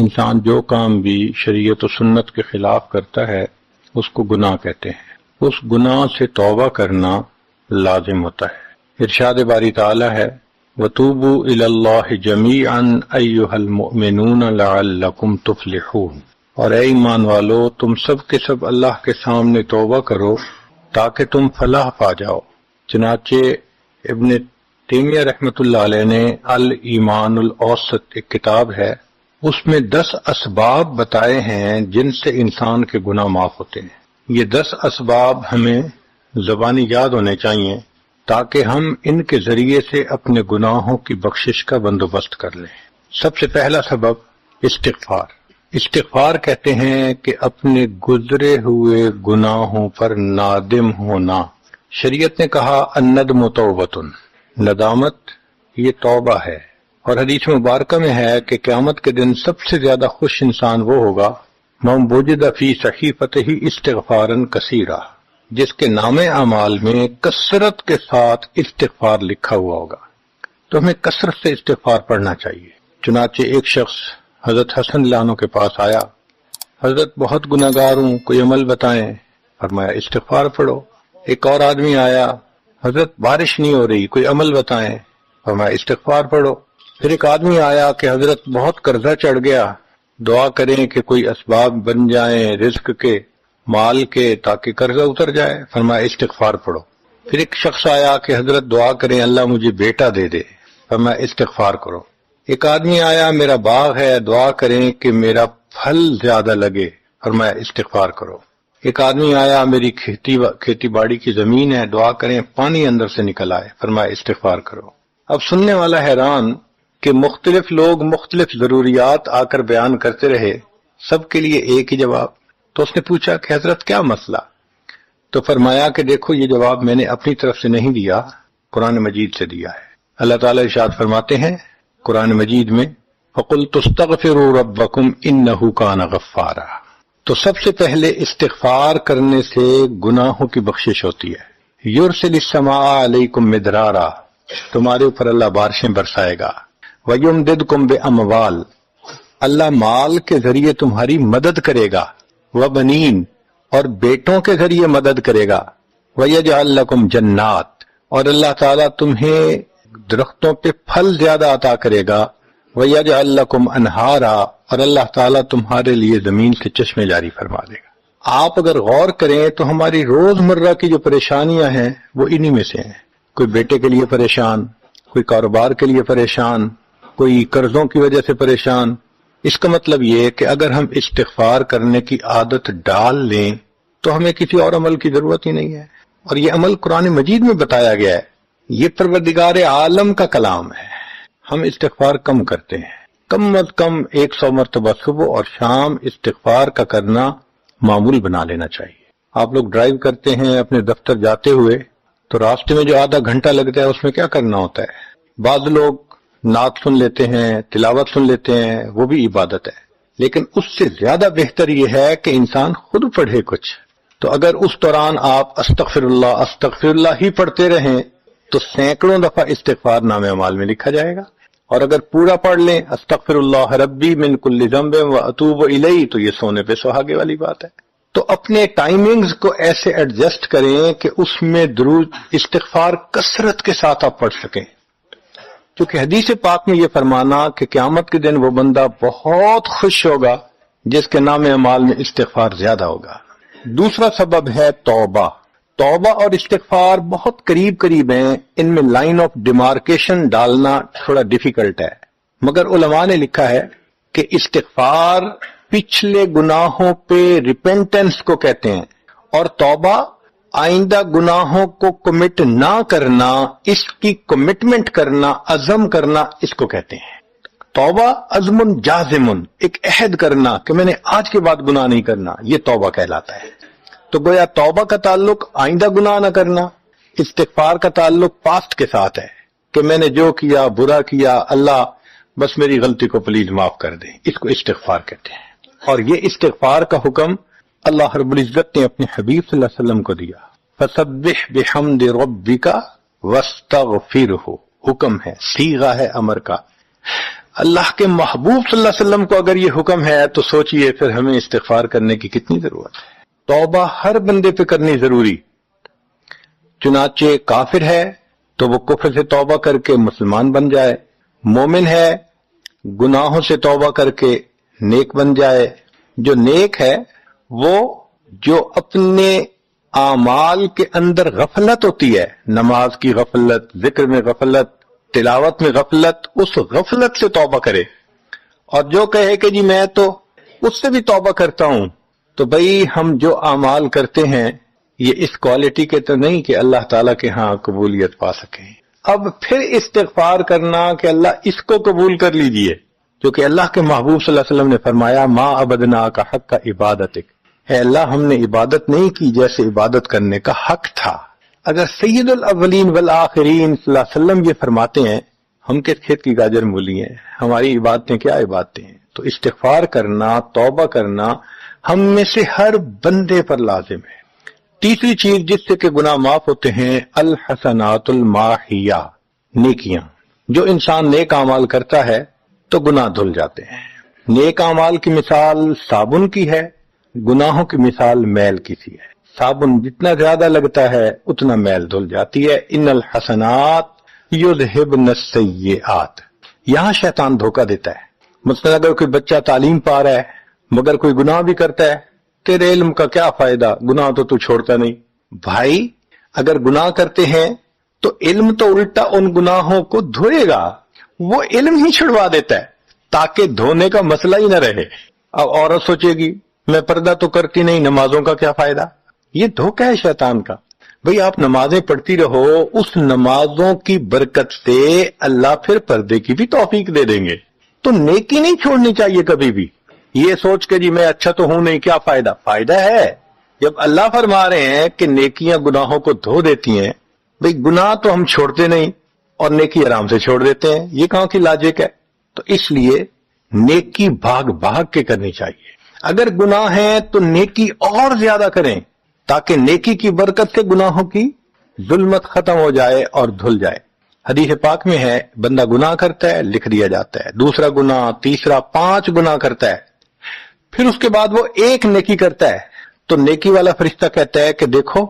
انسان جو کام بھی شریعت و سنت کے خلاف کرتا ہے اس کو گناہ کہتے ہیں، اس گناہ سے توبہ کرنا لازم ہوتا ہے۔ ارشاد باری تعالی ہے وَتُوبُوا إِلَى اللَّهِ جَمِيعًا أَيُّهَا الْمُؤْمِنُونَ لَعَلَّكُمْ تُفْلِحُونَ، اور اے ایمان والو تم سب کے سب اللہ کے سامنے توبہ کرو تاکہ تم فلاح پا جاؤ۔ چنانچہ ابن تیمیہ رحمۃ اللہ علیہ نے الایمان الاوسط ایک کتاب ہے، اس میں 10 اسباب بتائے ہیں جن سے انسان کے گناہ معاف ہوتے ہیں۔ یہ 10 اسباب ہمیں زبانی یاد ہونے چاہیے تاکہ ہم ان کے ذریعے سے اپنے گناہوں کی بخشش کا بندوبست کر لیں۔ سب سے پہلا سبب استغفار۔ استغفار کہتے ہیں کہ اپنے گزرے ہوئے گناہوں پر نادم ہونا۔ شریعت نے کہا الندم توبۃ، ندامت یہ توبہ ہے، اور حدیث مبارکہ میں ہے کہ قیامت کے دن سب سے زیادہ خوش انسان وہ ہوگا من وجد فی صحیفتہ استغفارا کثیرا، جس کے نام اعمال میں کثرت کے ساتھ استغفار لکھا ہوا ہوگا۔ تو ہمیں کثرت سے استغفار پڑھنا چاہیے۔ چنانچہ ایک شخص حضرت حسن اللہ عنہ کے پاس آیا، حضرت بہت گناہگار ہوں، کوئی عمل بتائیں۔ فرمایا استغفار پڑھو۔ ایک اور آدمی آیا، حضرت بارش نہیں ہو رہی، کوئی عمل بتائیں۔ فرمایا استغفار پڑھو۔ پھر ایک آدمی آیا کہ حضرت بہت قرضہ چڑھ گیا، دعا کریں کہ کوئی اسباب بن جائیں رزق کے، مال کے، تاکہ قرضہ اتر جائے۔ فرمایا استغفار پڑھو۔ پھر ایک شخص آیا کہ حضرت دعا کریں اللہ مجھے بیٹا دے دے۔ فرمایا استغفار کرو۔ ایک آدمی آیا میرا باغ ہے، دعا کریں کہ میرا پھل زیادہ لگے۔ فرمایا استغفار کرو۔ ایک آدمی آیا میری کھیتی باڑی کی زمین ہے، دعا کریں پانی اندر سے نکل آئے۔ فرمایا استغفار کرو۔ اب سننے والا حیران کہ مختلف لوگ مختلف ضروریات آ کر بیان کرتے رہے، سب کے لیے ایک ہی جواب۔ تو اس نے پوچھا کہ حضرت کیا مسئلہ؟ تو فرمایا کہ دیکھو یہ جواب میں نے اپنی طرف سے نہیں دیا، قرآن مجید سے دیا ہے۔ اللہ تعالیٰ ارشاد فرماتے ہیں قرآن مجید میں فَقُلْتُ اسْتَغْفِرُوا رَبَّكُمْ إِنَّهُ كَانَ غَفَّارًا۔ تو سب سے پہلے استغفار کرنے سے گناہوں کی بخشش ہوتی ہے۔ يُرْسِلِ السَّمَاءَ عَلَيْكُمْ مِدْرَارًا، تمہارے اوپر اللہ بارشیں برسائے گا۔ وَيُمْدِدْكُمْ بِأَمْوَالٍ، اللہ مال کے ذریعے تمہاری مدد کرے گا۔ وَبَنِينَ، اور بیٹوں کے ذریعے مدد کرے گا۔ وَيَجْعَلْ لَكُمْ جَنَّاتٍ، اور اللہ تعالیٰ تمہیں درختوں پہ پھل زیادہ عطا کرے گا۔ وَيَجْعَلْ لَكُمْ أَنْهَارًا، اور اللہ تعالیٰ تمہارے لیے زمین سے چشمے جاری فرما دے گا۔ آپ اگر غور کریں تو ہماری روزمرہ کی جو پریشانیاں ہیں وہ انہی میں سے ہیں۔ کوئی بیٹے کے لیے پریشان، کوئی کاروبار کے لیے پریشان، کوئی قرضوں کی وجہ سے پریشان۔ اس کا مطلب یہ ہے کہ اگر ہم استغفار کرنے کی عادت ڈال لیں تو ہمیں کسی اور عمل کی ضرورت ہی نہیں ہے، اور یہ عمل قرآن مجید میں بتایا گیا ہے۔ یہ پروردگار عالم کا کلام ہے۔ ہم استغفار کم کرتے ہیں، کم از کم 100 مرتبہ صبح اور شام استغفار کا کرنا معمول بنا لینا چاہیے۔ آپ لوگ ڈرائیو کرتے ہیں اپنے دفتر جاتے ہوئے تو راستے میں جو آدھا گھنٹہ لگتا ہے اس میں کیا کرنا ہوتا ہے؟ بعض لوگ نعت سن لیتے ہیں، تلاوت سن لیتے ہیں، وہ بھی عبادت ہے، لیکن اس سے زیادہ بہتر یہ ہے کہ انسان خود پڑھے کچھ۔ تو اگر اس دوران آپ استغفر اللہ ہی پڑھتے رہیں تو سینکڑوں دفعہ استغفار نام اعمال میں لکھا جائے گا، اور اگر پورا پڑھ لیں استغفر اللہ ربی من کل ذنب واتوب الیہ تو یہ سونے پہ سہاگے والی بات ہے۔ تو اپنے ٹائمنگز کو ایسے ایڈجسٹ کریں کہ اس میں درود استغفار کثرت کے ساتھ آپ پڑھ سکیں، کیونکہ حدیث پاک میں یہ فرمانا کہ قیامت کے دن وہ بندہ بہت خوش ہوگا جس کے نام اعمال میں استغفار زیادہ ہوگا۔ دوسرا سبب ہے توبہ۔ توبہ اور استغفار بہت قریب قریب ہیں، ان میں لائن آف ڈیمارکیشن ڈالنا تھوڑا ڈیفیکلٹ ہے، مگر علماء نے لکھا ہے کہ استغفار پچھلے گناہوں پہ ریپینٹنس کو کہتے ہیں، اور توبہ آئندہ گناہوں کو کمٹ نہ کرنا، اس کی کمٹمنٹ کرنا، عزم کرنا، اس کو کہتے ہیں۔ توبہ عزم جازم، ایک عہد کرنا کہ میں نے آج کے بعد گناہ نہیں کرنا، یہ توبہ کہلاتا ہے۔ تو گویا توبہ کا تعلق آئندہ گناہ نہ کرنا، استغفار کا تعلق پاسٹ کے ساتھ ہے کہ میں نے جو کیا برا کیا، اللہ بس میری غلطی کو پلیز معاف کر دیں، اس کو استغفار کہتے ہیں۔ اور یہ استغفار کا حکم اللہ رب العزت نے اپنے حبیب صلی اللہ علیہ وسلم کو دیا، فسبح بحمد ربک واستغفرہ، حکم ہے، صیغہ ہے امر کا۔ اللہ کے محبوب صلی اللہ علیہ وسلم کو اگر یہ حکم ہے تو سوچئے پھر ہمیں استغفار کرنے کی کتنی ضرورت ہے۔ توبہ ہر بندے پہ کرنی ضروری۔ چنانچہ کافر ہے تو وہ کفر سے توبہ کر کے مسلمان بن جائے، مومن ہے گناہوں سے توبہ کر کے نیک بن جائے۔ جو نیک ہے وہ جو اپنے اعمال کے اندر غفلت ہوتی ہے، نماز کی غفلت، ذکر میں غفلت، تلاوت میں غفلت، اس غفلت سے توبہ کرے، اور جو کہے کہ جی میں تو اس سے بھی توبہ کرتا ہوں، تو بھئی ہم جو اعمال کرتے ہیں یہ اس کوالٹی کے تو نہیں کہ اللہ تعالیٰ کے ہاں قبولیت پا سکیں۔ اب پھر استغفار کرنا کہ اللہ اس کو قبول کر لیجئے، جو کہ اللہ کے محبوب صلی اللہ علیہ وسلم نے فرمایا ما عبدنا کا حق کا عبادتک، اے اللہ ہم نے عبادت نہیں کی جیسے عبادت کرنے کا حق تھا۔ اگر سید الاولین والآخرین صلی اللہ علیہ وسلم یہ فرماتے ہیں، ہم کس کھیت کی گاجر مولی ہیں، ہماری عبادتیں کیا عبادتیں ہیں؟ تو استغفار کرنا، توبہ کرنا ہم میں سے ہر بندے پر لازم ہے۔ تیسری چیز جس سے کہ گناہ معاف ہوتے ہیں، الحسنات الماحیہ، نیکیاں۔ جو انسان نیک اعمال کرتا ہے تو گناہ دھل جاتے ہیں۔ نیک اعمال کی مثال صابن کی ہے، گناہوں کی مثال میل کی سی ہے۔ صابن جتنا زیادہ لگتا ہے اتنا میل دھل جاتی ہے۔ ان الحسنات یذہبن السیئات، یہاں شیطان دھوکہ دیتا ہے۔ مثلا اگر کوئی بچہ تعلیم پا رہا ہے مگر کوئی گناہ بھی کرتا ہے، تیرے علم کا کیا فائدہ، گناہ تو چھوڑتا نہیں۔ بھائی اگر گناہ کرتے ہیں تو علم تو الٹا ان گناہوں کو دھوئے گا، وہ علم ہی چھڑوا دیتا ہے تاکہ دھونے کا مسئلہ ہی نہ رہے۔ اب عورت سوچے گی میں پردہ تو کرتی نہیں، نمازوں کا کیا فائدہ؟ یہ دھوکہ ہے شیطان کا۔ بھئی آپ نمازیں پڑھتی رہو، اس نمازوں کی برکت سے اللہ پھر پردے کی بھی توفیق دے دیں گے۔ تو نیکی نہیں چھوڑنی چاہیے کبھی بھی، یہ سوچ کے جی میں اچھا تو ہوں نہیں، کیا فائدہ؟ فائدہ ہے۔ جب اللہ فرما رہے ہیں کہ نیکیاں گناہوں کو دھو دیتی ہیں، بھئی گناہ تو ہم چھوڑتے نہیں اور نیکی آرام سے چھوڑ دیتے ہیں، یہ کہاں کی لاجک ہے؟ تو اس لیے نیکی بھاگ بھاگ کے کرنی چاہیے۔ اگر گناہ ہے تو نیکی اور زیادہ کریں تاکہ نیکی کی برکت سے گناہوں کی ظلمت ختم ہو جائے اور دھل جائے۔ حدیث پاک میں ہے بندہ گناہ کرتا ہے لکھ دیا جاتا ہے، دوسرا گناہ، تیسرا، 5 گناہ کرتا ہے، پھر اس کے بعد وہ ایک نیکی کرتا ہے تو نیکی والا فرشتہ کہتا ہے کہ دیکھو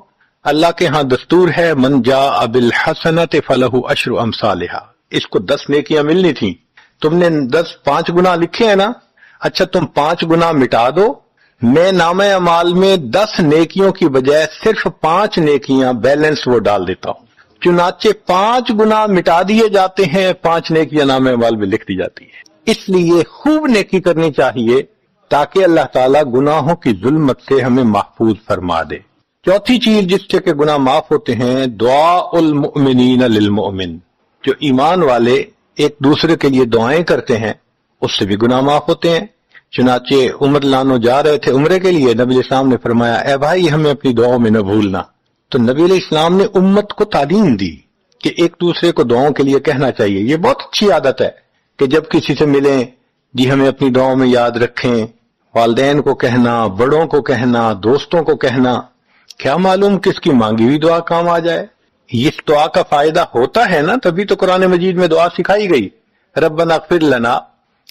اللہ کے ہاں دستور ہے من جاء بالحسنۃ فلہ عشر امثالھا، اس کو 10 نیکیاں ملنی تھیں، تم نے 5 گناہ لکھے ہیں نا، اچھا تم 5 گناہ مٹا دو، میں نامہ اعمال میں 10 نیکیوں کی بجائے صرف 5 نیکیاں بیلنس وہ ڈال دیتا ہوں۔ چنانچہ 5 گناہ مٹا دیے جاتے ہیں، 5 نیکیاں نامہ اعمال میں لکھ دی جاتی ہیں۔ اس لیے خوب نیکی کرنی چاہیے تاکہ اللہ تعالیٰ گناہوں کی ظلمت سے ہمیں محفوظ فرما دے۔ چوتھی چیز جس سے کہ گناہ معاف ہوتے ہیں، دعاء المؤمنین للمؤمن، جو ایمان والے ایک دوسرے کے لیے دعائیں کرتے ہیں اس سے بھی گناہ معاف ہوتے ہیں۔ چنانچہ عمر لانو جا رہے تھے عمرے کے لیے، نبی علیہ السلام نے فرمایا اے بھائی ہمیں اپنی دعاؤں میں نہ بھولنا، تو نبی علیہ السلام نے امت کو تعلیم دی کہ ایک دوسرے کو دعاؤں کے لیے کہنا چاہیے۔ یہ بہت اچھی عادت ہے کہ جب کسی سے ملیں جی ہمیں اپنی دعاؤں میں یاد رکھیں، والدین کو کہنا، بڑوں کو کہنا، دوستوں کو کہنا، کیا معلوم کس کی مانگی ہوئی دعا کام آ جائے۔ اس دعا کا فائدہ ہوتا ہے نا، تبھی تو قرآن مجید میں دعا سکھائی گئی، ربنا اغفر لنا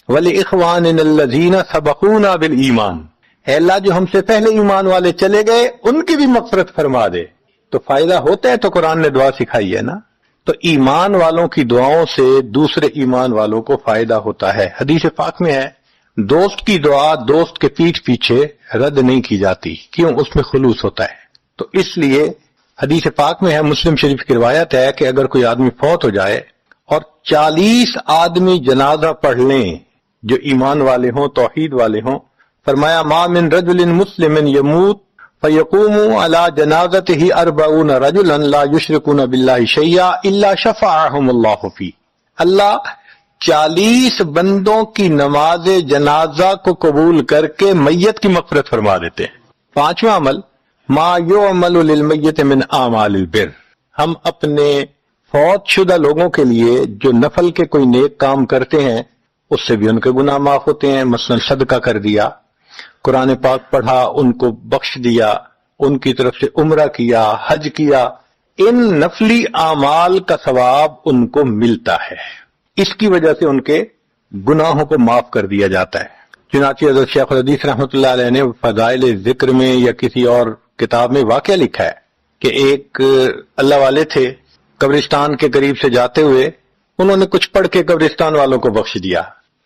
وَلِإِخْوَانِنَا الَّذِينَ سَبَقُونَا بِالْإِيمَانِ، اے اللہ جو ہم سے پہلے ایمان والے چلے گئے ان کی بھی مغفرت فرما دے۔ تو فائدہ ہوتا ہے تو قرآن نے دعا سکھائی ہے نا۔ تو ایمان والوں کی دعاؤں سے دوسرے ایمان والوں کو فائدہ ہوتا ہے۔ حدیث پاک میں ہے دوست کی دعا دوست کے پیٹھ پیچھے رد نہیں کی جاتی، کیوں؟ اس میں خلوص ہوتا ہے۔ تو اس لیے حدیث پاک میں ہے، مسلم شریف کی روایت ہے کہ اگر کوئی آدمی فوت ہو جائے اور 40 آدمی جنازہ پڑھ لیں جو ایمان والے ہوں، توحید والے ہوں، فرمایا ما من رجل مسلم یموت فیقوم علی جنازتہ 40 رجلا لا یشرکون باللہ شیئا الا شفعهم اللہ فی، اللہ 40 بندوں کی نماز جنازہ کو قبول کر کے میت کی مغفرت فرما دیتے ہیں۔ 5واں عمل ما یعمل للمیت من اعمال البر، ہم اپنے فوت شدہ لوگوں کے لیے جو نفل کے کوئی نیک کام کرتے ہیں اس سے بھی ان کے گناہ معاف ہوتے ہیں۔ مثلا صدقہ کر دیا، قرآن پاک پڑھا، ان کو بخش دیا، ان کی طرف سے عمرہ کیا، حج کیا، ان نفلی اعمال کا ثواب ان کو ملتا ہے، اس کی وجہ سے ان کے گناہوں کو معاف کر دیا جاتا ہے۔ چنانچہ حضرت شیخ الحدیث رحمۃ اللہ علیہ نے فضائل ذکر میں یا کسی اور کتاب میں واقعہ لکھا ہے کہ ایک اللہ والے تھے، قبرستان کے قریب سے جاتے ہوئے انہوں نے کچھ پڑھ کے قبرستان والوں کو بخش دیا۔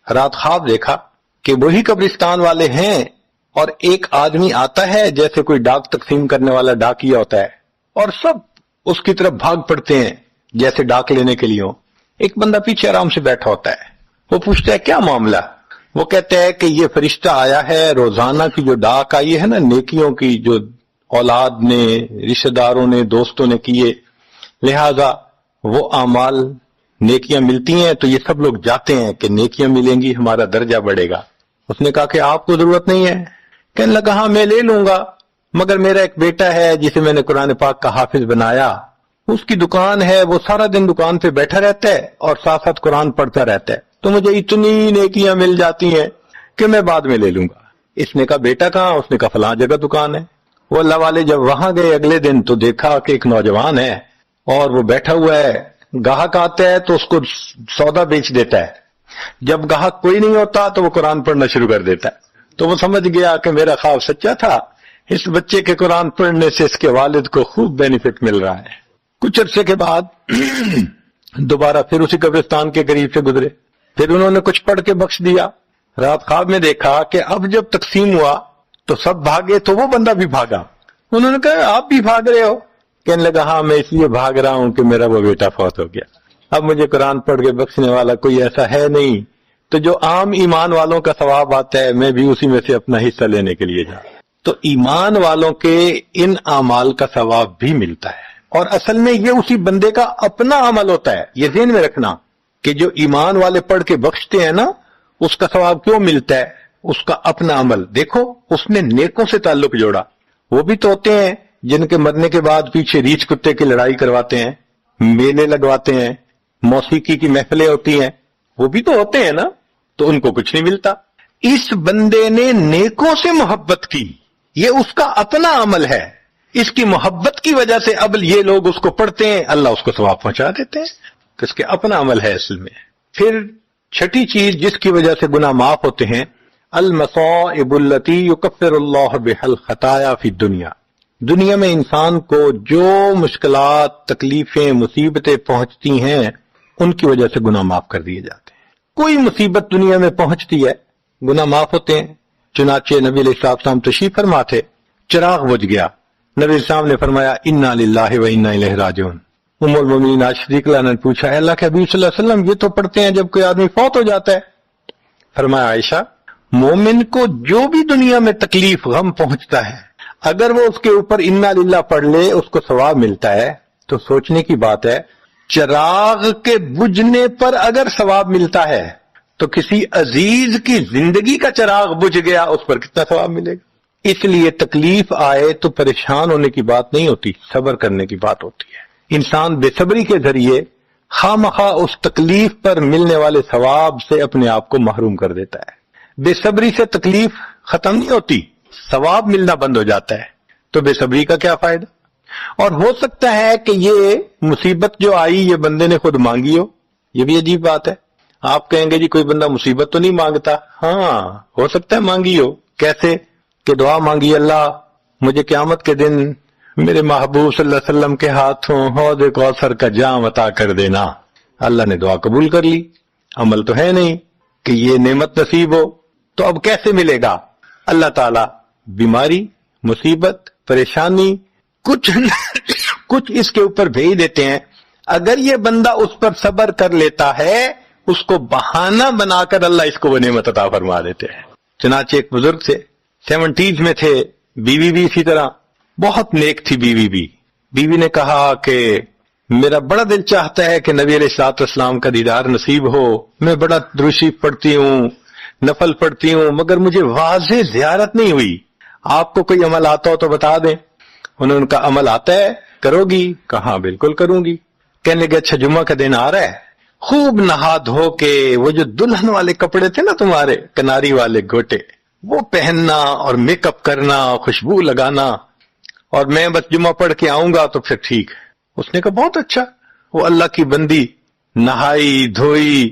رات خواب دیکھا کہ وہی قبرستان والے ہیں اور ایک آدمی آتا ہے جیسے کوئی ڈاک تقسیم کرنے والا ڈاکیا ہوتا ہے، اور سب اس کی طرف بھاگ پڑتے ہیں جیسے ڈاک لینے کے لیے ہو۔ ایک بندہ پیچھے آرام سے بیٹھا ہوتا ہے، وہ پوچھتا ہے کیا معاملہ؟ وہ کہتا ہے کہ یہ فرشتہ آیا ہے، روزانہ کی جو ڈاک آئی ہے نا نیکیوں کی، جو اولاد نے، رشتہ داروں نے، دوستوں نے کیے، لہذا وہ اعمال نیکیاں ملتی ہیں تو یہ سب لوگ جاتے ہیں کہ نیکیاں ملیں گی، ہمارا درجہ بڑھے گا۔ اس نے کہا کہ آپ کو ضرورت نہیں ہے؟ کہنے لگا ہاں میں لے لوں گا، مگر میرا ایک بیٹا ہے جسے میں نے قرآن پاک کا حافظ بنایا، اس کی دکان ہے، وہ سارا دن دکان پہ بیٹھا رہتا ہے اور ساتھ ساتھ قرآن پڑھتا رہتا ہے، تو مجھے اتنی نیکیاں مل جاتی ہیں کہ میں بعد میں لے لوں گا۔ اس نے کہا بیٹا کہاں؟ اس نے کہا فلاں جگہ دکان ہے۔ وہ اللہ والے جب وہاں گئے اگلے دن تو دیکھا کہ ایک نوجوان ہے اور وہ بیٹھا ہوا ہے، گاہک آتا ہے تو اس کو سودا بیچ دیتا ہے، جب گاہک کوئی نہیں ہوتا تو وہ قرآن پڑھنا شروع کر دیتا ہے۔ تو وہ سمجھ گیا کہ میرا خواب سچا تھا، اس بچے کے قرآن پڑھنے سے اس کے والد کو خوب بینیفٹ مل رہا ہے۔ کچھ عرصے کے بعد دوبارہ پھر اسی قبرستان کے قریب سے گزرے، پھر انہوں نے کچھ پڑھ کے بخش دیا۔ رات خواب میں دیکھا کہ اب جب تقسیم ہوا تو سب بھاگے تو وہ بندہ بھی بھاگا۔ انہوں نے کہا آپ بھی بھاگ رہے ہو؟ کہنے لگا ہاں میں اس لیے بھاگ رہا ہوں کہ میرا وہ بیٹا فوت ہو گیا، اب مجھے قرآن پڑھ کے بخشنے والا کوئی ایسا ہے نہیں، تو جو عام ایمان والوں کا ثواب آتا ہے میں بھی اسی میں سے اپنا حصہ لینے کے لیے جاؤں۔ تو ایمان والوں کے ان اعمال کا ثواب بھی ملتا ہے، اور اصل میں یہ اسی بندے کا اپنا عمل ہوتا ہے۔ یہ ذہن میں رکھنا کہ جو ایمان والے پڑھ کے بخشتے ہیں نا، اس کا ثواب کیوں ملتا ہے؟ اس کا اپنا عمل۔ دیکھو اس نے نیکوں سے تعلق جوڑا، وہ بھی تو ہوتے ہیں جن کے مرنے کے بعد پیچھے ریچھ کتے کی لڑائی کرواتے ہیں، میلے لگواتے ہیں، موسیقی کی محفلیں ہوتی ہیں، وہ بھی تو ہوتے ہیں نا، تو ان کو کچھ نہیں ملتا۔ اس بندے نے نیکوں سے محبت کی، یہ اس کا اپنا عمل ہے، اس کی محبت کی وجہ سے اب یہ لوگ اس کو پڑھتے ہیں، اللہ اس کو ثواب پہنچا دیتے ہیں، تو اس کے اپنا عمل ہے اصل میں۔ پھر چھٹی چیز جس کی وجہ سے گناہ معاف ہوتے ہیں، المصائب التی یکفر اللہ بها الخطایا فی الدنیا۔ دنیا میں انسان کو جو مشکلات، تکلیفیں، مصیبتیں پہنچتی ہیں ان کی وجہ سے گناہ معاف کر دیے جاتے ہیں۔ کوئی مصیبت دنیا میں پہنچتی ہے گناہ معاف ہوتے ہیں۔ چنانچہ نبی علیہ السلام تشریف فرما تھے، چراغ بجھ گیا، نبی علیہ السلام نے فرمایا انا للہ و انا الیہ راجعون۔ ام المومنین عائشہ صدیقہ رضی اللہ عنہا نے پوچھا اے اللہ کے حبیب صلی اللہ علیہ وسلم یہ تو پڑھتے ہیں جب کوئی آدمی فوت ہو جاتا ہے۔ فرمایا عائشہ مومن کو جو بھی دنیا میں تکلیف غم پہنچتا ہے اگر وہ اس کے اوپر انا للہ پڑھ لے اس کو ثواب ملتا ہے، تو سوچنے کی بات ہے چراغ کے بجھنے پر اگر ثواب ملتا ہے تو کسی عزیز کی زندگی کا چراغ بجھ گیا اس پر کتنا ثواب ملے گا۔ اس لیے تکلیف آئے تو پریشان ہونے کی بات نہیں ہوتی، صبر کرنے کی بات ہوتی ہے۔ انسان بے صبری کے ذریعے خواہ مخواہ اس تکلیف پر ملنے والے ثواب سے اپنے آپ کو محروم کر دیتا ہے۔ بے صبری سے تکلیف ختم نہیں ہوتی، ثواب ملنا بند ہو جاتا ہے، تو بے صبری کا کیا فائدہ؟ اور ہو سکتا ہے کہ یہ مصیبت جو آئی یہ بندے نے خود مانگی ہو، یہ بھی عجیب بات ہے۔ آپ کہیں گے جی کوئی بندہ مصیبت تو نہیں مانگتا، ہاں ہو سکتا ہے مانگی ہو۔ کیسے کہ دعا مانگی اللہ مجھے قیامت کے دن میرے محبوب صلی اللہ علیہ وسلم کے ہاتھوں حوض کوثر کا جام عطا کر دینا، اللہ نے دعا قبول کر لی، عمل تو ہے نہیں کہ یہ نعمت نصیب ہو، تو اب کیسے ملے گا؟ اللہ تعالی بیماری، مصیبت، پریشانی کچھ اس کے اوپر بھیج دیتے ہیں، اگر یہ بندہ اس پر صبر کر لیتا ہے اس کو بہانہ بنا کر اللہ اس کو وہ نعمت عطا فرما دیتے ہیں۔ چنانچہ ایک بزرگ سے 70s میں تھے، بیوی بھی اسی طرح بہت نیک تھی، بیوی نے کہا کہ میرا بڑا دل چاہتا ہے کہ نبی علیہ الصلوۃ والسلام کا دیدار نصیب ہو، میں بڑا درود شریف پڑھتی ہوں، نفل پڑھتی ہوں، مگر مجھے واضح زیارت نہیں ہوئی، آپ کو کوئی عمل آتا ہو تو بتا دیں۔ انہوں نے کہا عمل آتا ہے، کرو گی؟ کہا بالکل کروں گی۔ کہنے لگے اچھا جمعہ کا دن آ رہا ہے، خوب نہا دھو کے وہ جو دلہن والے کپڑے تھے نا تمہارے کناری والے گھوٹے، وہ پہننا اور میک اپ کرنا، خوشبو لگانا، اور میں بس جمعہ پڑھ کے آؤں گا تو پھر ٹھیک۔ اس نے کہا بہت اچھا۔ وہ اللہ کی بندی نہائی دھوئی،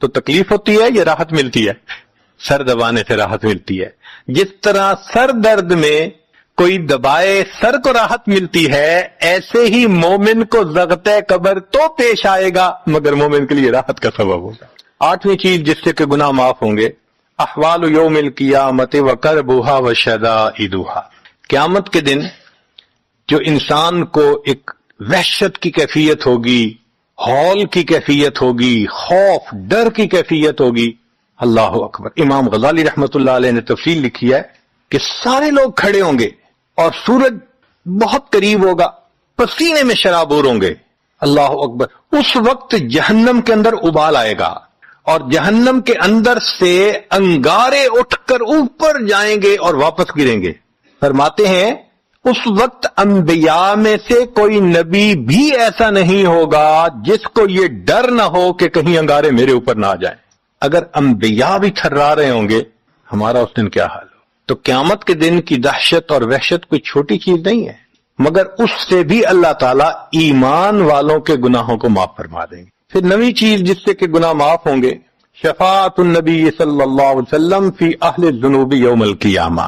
تو تکلیف ہوتی ہے یا راحت ملتی ہے؟ سر دبانے سے راحت ملتی ہے. جس طرح سر درد میں کوئی دبائے سر کو راحت ملتی ہے، ایسے ہی مومن کو ضغط قبر تو پیش آئے گا مگر مومن کے لیے راحت کا سبب ہوگا. 8ویں چیز جس سے کہ گناہ معاف ہوں گے، احوال یوم القیامت وکربھا وشدائدھا. قیامت کے دن جو انسان کو ایک وحشت کی کیفیت ہوگی، ہول کی کیفیت ہوگی، خوف ڈر کی کیفیت ہوگی. اللہ اکبر. امام غزالی رحمت اللہ علیہ نے تفصیل لکھی ہے کہ سارے لوگ کھڑے ہوں گے اور سورج بہت قریب ہوگا، پسینے میں شرابور ہوں گے. اللہ اکبر. اس وقت جہنم کے اندر ابال آئے گا اور جہنم کے اندر سے انگارے اٹھ کر اوپر جائیں گے اور واپس گریں گے. فرماتے ہیں اس وقت انبیاء میں سے کوئی نبی بھی ایسا نہیں ہوگا جس کو یہ ڈر نہ ہو کہ کہیں انگارے میرے اوپر نہ آ جائیں. اگر انبیاء بھی تھرا رہے ہوں گے، ہمارا اس دن کیا حال ہو. تو قیامت کے دن کی دہشت اور وحشت کوئی چھوٹی چیز نہیں ہے، مگر اس سے بھی اللہ تعالیٰ ایمان والوں کے گناہوں کو معاف فرما دیں گے. پھر 9ویں چیز جس سے کہ گناہ معاف ہوں گے، شفاعت النبی صلی اللہ علیہ وسلم فی اہل الذنوب یوم القیامہ.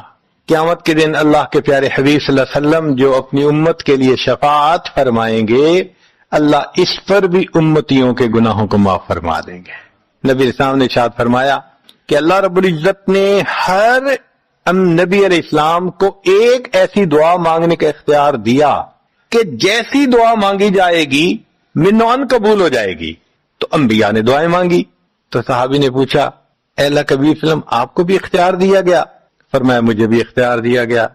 قیامت کے دن اللہ کے پیارے حبیب صلی اللہ علیہ وسلم جو اپنی امت کے لیے شفاعت فرمائیں گے، اللہ اس پر بھی امتیوں کے گناہوں کو معاف فرما دیں گے. نبی اسلام نے ارشاد فرمایا کہ اللہ رب العزت نے ہر نبی علیہ السلام کو ایک ایسی دعا مانگنے کا اختیار دیا کہ جیسی دعا مانگی جائے گی منوان قبول ہو جائے گی. تو انبیاء نے دعائیں مانگی. تو صحابی نے پوچھا اے اللہ کے نبی وسلم آپ کو بھی اختیار دیا گیا؟ فرمایا مجھے بھی اختیار دیا گیا.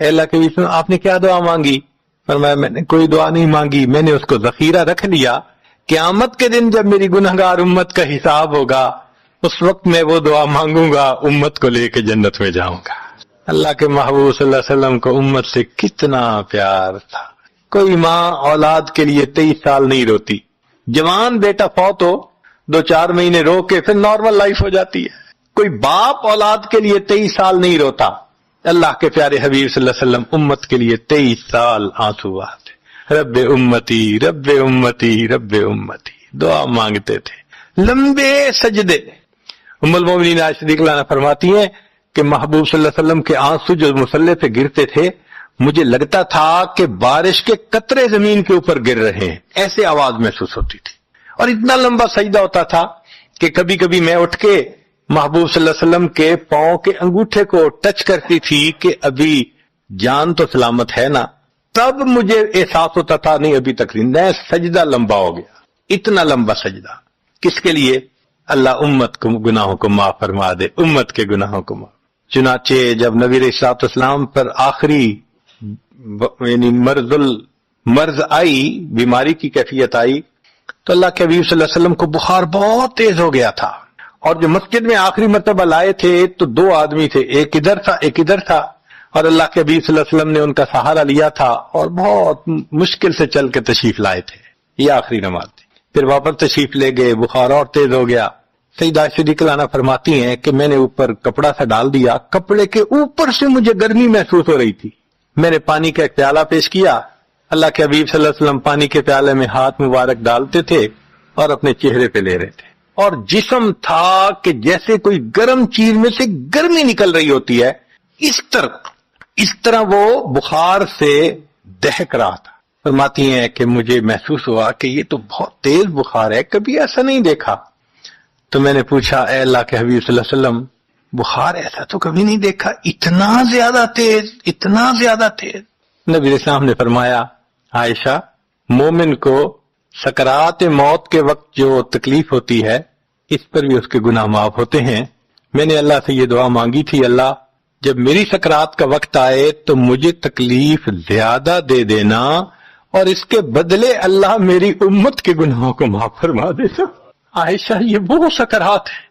اے اللہ کے نبی وسلم آپ نے کیا دعا مانگی؟ فرمایا میں نے کوئی دعا نہیں مانگی، میں نے اس کو ذخیرہ رکھ لیا. قیامت کے دن جب میری گنہگار امت کا حساب ہوگا اس وقت میں وہ دعا مانگوں گا، امت کو لے کے جنت میں جاؤں گا. اللہ کے محبوب صلی اللہ علیہ وسلم کو امت سے کتنا پیار تھا. کوئی ماں اولاد کے لیے 23 سال نہیں روتی. جوان بیٹا فوت ہو 2-4 مہینے رو کے پھر نارمل لائف ہو جاتی ہے. کوئی باپ اولاد کے لیے 23 سال نہیں روتا. اللہ کے پیارے حبیب صلی اللہ علیہ وسلم امت کے لیے 23 سال آنسو بہاتے. رب امتی رب امتی رب امتی دعا مانگتے تھے. لمبے سجدے. ام المومنین عائشہ رضی اللہ عنہا فرماتی ہیں کہ محبوب صلی اللہ علیہ وسلم کے آنسو جو مصلی پہ گرتے تھے مجھے لگتا تھا کہ بارش کے قطرے زمین کے اوپر گر رہے ہیں، ایسے آواز محسوس ہوتی تھی. اور اتنا لمبا سجدہ ہوتا تھا کہ کبھی کبھی میں اٹھ کے محبوب صلی اللہ علیہ وسلم کے پاؤں کے انگوٹھے کو ٹچ کرتی تھی کہ ابھی جان تو سلامت ہے نا. تب مجھے احساس ہوتا تھا نہیں ابھی تک زندہ ہے. سجدہ لمبا ہو گیا. اتنا لمبا سجدہ کس کے لیے؟ اللہ امت کو گناہوں کو معاف فرما دے، امت کے گناہوں کو معاف. چنانچہ جب نبی علیہ الصلوۃ والسلام پر آخری یعنی مرض آئی، بیماری کی کیفیت آئی، تو اللہ کے حبیب صلی اللہ علیہ وسلم کو بخار بہت تیز ہو گیا تھا. اور جو مسجد میں آخری مرتبہ لائے تھے تو 2 آدمی تھے، ایک ادھر تھا ایک ادھر تھا، اور اللہ کے حبیب صلی اللہ علیہ وسلم نے ان کا سہارا لیا تھا اور بہت مشکل سے چل کے تشریف لائے تھے. یہ آخری نماز تھی. پھر واپس تشریف لے گئے، بخار اور تیز ہو گیا. سیدہ عائشہ رضی اللہ عنہا فرماتی ہیں کہ میں نے اوپر کپڑا سا ڈال دیا، کپڑے کے اوپر سے مجھے گرمی محسوس ہو رہی تھی. میں نے پانی کا ایک پیالہ پیش کیا. اللہ کے حبیب صلی اللہ علیہ وسلم پانی کے پیالے میں ہاتھ مبارک ڈالتے تھے اور اپنے چہرے پہ لے رہے تھے، اور جسم تھا کہ جیسے کوئی گرم چیز میں سے گرمی نکل رہی ہوتی ہے. اس طرح وہ بخار سے دہک رہا تھا. فرماتی ہیں کہ مجھے محسوس ہوا کہ یہ تو بہت تیز بخار ہے، کبھی ایسا نہیں دیکھا. تو میں نے پوچھا اے اللہ کے حبیب صلی اللہ علیہ وسلم بخار ایسا تو کبھی نہیں دیکھا، اتنا زیادہ تیز اتنا زیادہ تیز. نبی علیہ السلام نے فرمایا عائشہ مومن کو سکرات موت کے وقت جو تکلیف ہوتی ہے اس پر بھی اس کے گناہ معاف ہوتے ہیں. میں نے اللہ سے یہ دعا مانگی تھی، اللہ جب میری سکرات کا وقت آئے تو مجھے تکلیف زیادہ دے دینا اور اس کے بدلے اللہ میری امت کے گناہوں کو معاف فرما دینا. عائشہ یہ وہ سکرات ہے